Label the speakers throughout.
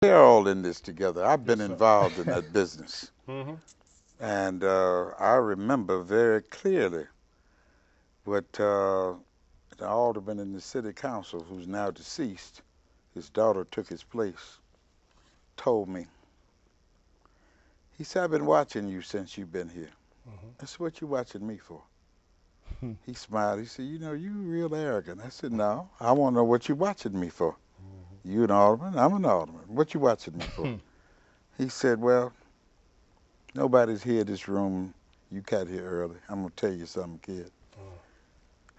Speaker 1: We're all in this together. I've been
Speaker 2: Yes, sir.
Speaker 1: involved in that business.
Speaker 2: Mm-hmm.
Speaker 1: And I remember very clearly what the alderman in the city council, who's now deceased, his daughter took his place, told me. He said, I've been watching you since you've been here. I said, what you watching me for?
Speaker 2: Mm-hmm.
Speaker 1: He smiled. He said, you know, you real arrogant. I said, no, I want to know what you watching me for. You an alderman? I'm an alderman. What you watching me for? He said, well, nobody's here in this room. You got here early. I'm going to tell you something, kid.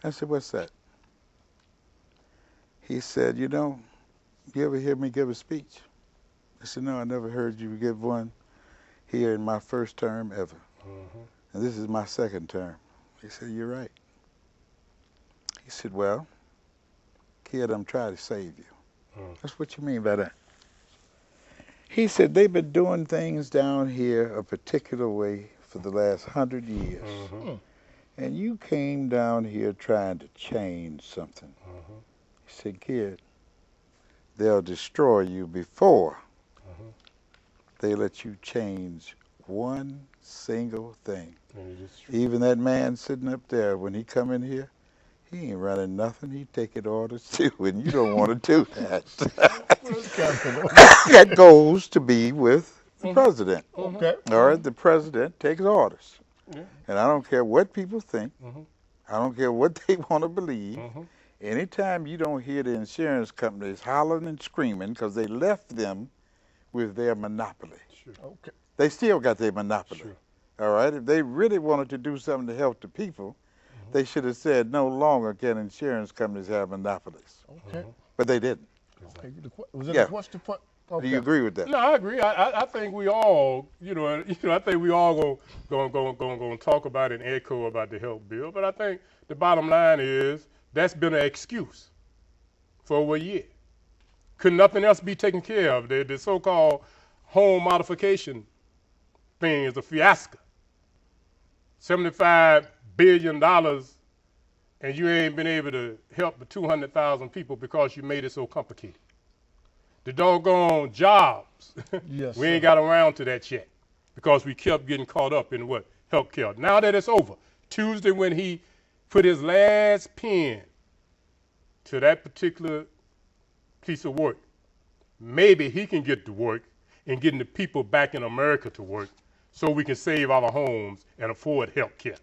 Speaker 1: I said, what's that? He said, you know, you ever hear me give a speech? I said, no, I never heard you give one here in my first term ever.
Speaker 2: Mm-hmm.
Speaker 1: And this is my second term. He said, you're right. He said, well, kid, I'm trying to save you. That's what you mean by that. He said, they've been doing things down here a particular way for the last 100 years.
Speaker 2: Mm-hmm.
Speaker 1: And you came down here trying to change something.
Speaker 2: Mm-hmm.
Speaker 1: He said, kid, they'll destroy you before they let you change one single thing. Even that man sitting up there, when he come in here, he ain't running nothing. He taking orders too, and you don't want to do that. That goes to be with the president.
Speaker 2: Okay.
Speaker 1: All right, the president takes orders.
Speaker 2: Yeah.
Speaker 1: And I don't care what people think.
Speaker 2: Mm-hmm.
Speaker 1: I don't care what they want to believe.
Speaker 2: Mm-hmm.
Speaker 1: Anytime you don't hear the insurance companies hollering and screaming because they left them with their monopoly.
Speaker 2: Sure. Okay.
Speaker 1: They still got their monopoly.
Speaker 2: Sure.
Speaker 1: All right, if they really wanted to do something to help the people, they should have said no longer can insurance companies have monopolies.
Speaker 2: Okay.
Speaker 1: But they didn't.
Speaker 2: Okay. Was it
Speaker 1: Yeah.
Speaker 2: a question?
Speaker 1: Do you agree with that?
Speaker 2: No, I agree. I think we all, I think we all gonna talk about it and echo about the health bill. But I think the bottom line is that's been an excuse for over a year. Could nothing else be taken care of? The so-called home modification thing is a fiasco. $75 billion, and you ain't been able to help the 200,000 people because you made it so complicated. The doggone jobs,
Speaker 3: Yes,
Speaker 2: we ain't
Speaker 3: sir.
Speaker 2: got around to that yet because we kept getting caught up in what? Healthcare. Now that it's over, Tuesday when he put his last pen to that particular piece of work, maybe he can get to work and getting the people back in America to work so we can save our homes and afford health care.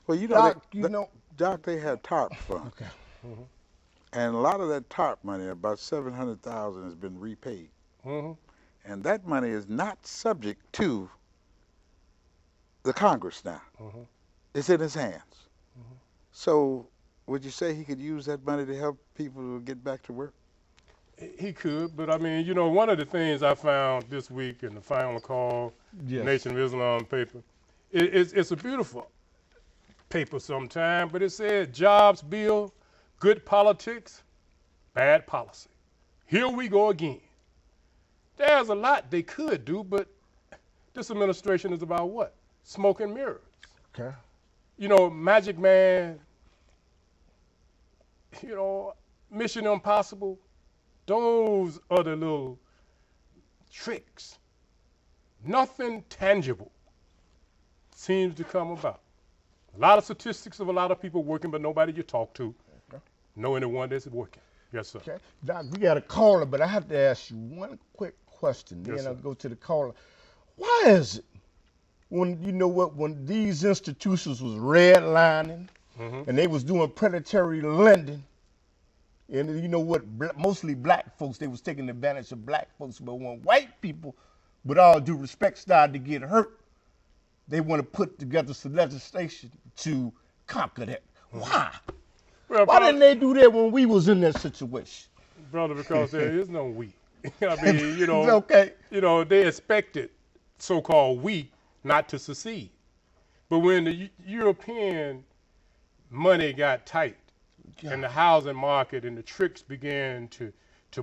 Speaker 1: Well, you know,
Speaker 3: Doc,
Speaker 1: Doc, they had TARP funds.
Speaker 3: Okay.
Speaker 1: And a lot of that TARP money, about 700,000, has been repaid.
Speaker 2: Mm-hmm.
Speaker 1: And that money is not subject to the Congress now.
Speaker 2: Mm-hmm.
Speaker 1: It's in his hands. So would you say he could use that money to help people to get back to work?
Speaker 2: He could, but I mean, one of the things I found this week in the Final Call,
Speaker 3: Yes.
Speaker 2: Nation of Islam paper, it's a beautiful paper sometimes, but it said jobs bill, good politics, bad policy. Here we go again. There's a lot they could do, but this administration is about what? Smoke and mirrors.
Speaker 3: Okay.
Speaker 2: Magic Man, Mission Impossible, those are the little tricks. Nothing tangible seems to come about. A lot of statistics of a lot of people working, but nobody you talk to know anyone that's working. Yes, sir.
Speaker 3: Okay. Doc, we got a caller, but I have to ask you one quick question.
Speaker 2: Yes,
Speaker 3: Then I'll
Speaker 2: sir.
Speaker 3: go to the caller. Why is it when these institutions was redlining and they was doing predatory lending, and mostly black folks, they was taking advantage of black folks, but when white people, with all due respect, started to get hurt, they want to put together some legislation to conquer that. Why?
Speaker 2: Well,
Speaker 3: Why didn't they do that when we was in that situation?
Speaker 2: brother, because there is no we. I mean,
Speaker 3: Okay.
Speaker 2: They expected so-called we not to succeed. But when the European money got tight and the housing market and the tricks began to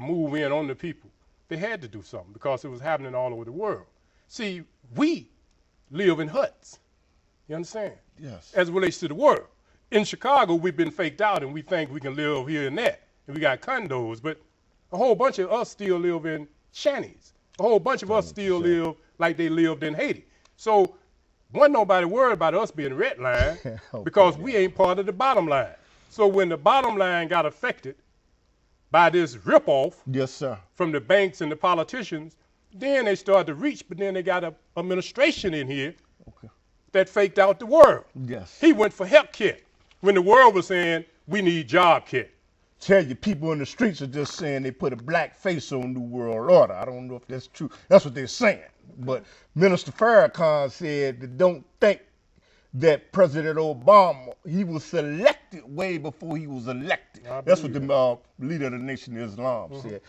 Speaker 2: move in on the people, they had to do something because it was happening all over the world. See, we live in huts. You understand?
Speaker 3: Yes.
Speaker 2: As it relates to the world. In Chicago, we've been faked out and we think we can live here and there. And we got condos, but A whole bunch of us still live in shanties. A whole bunch of us still live like they lived in Haiti. So wasn't nobody worried about us being redlined because we ain't part of the bottom line. So when the bottom line got affected by this ripoff
Speaker 3: Yes, sir.
Speaker 2: from the banks and the politicians, then they started to reach, but then they got a administration in here that faked out the world.
Speaker 3: Yes.
Speaker 2: He went for health care when the world was saying we need job care.
Speaker 3: Tell you, people in the streets are just saying they put a black face on New World Order. I don't know if that's true. That's what they're saying. But Minister Farrakhan said that don't think that President Obama, he was selected way before he was elected. That's what the leader of the Nation of Islam said.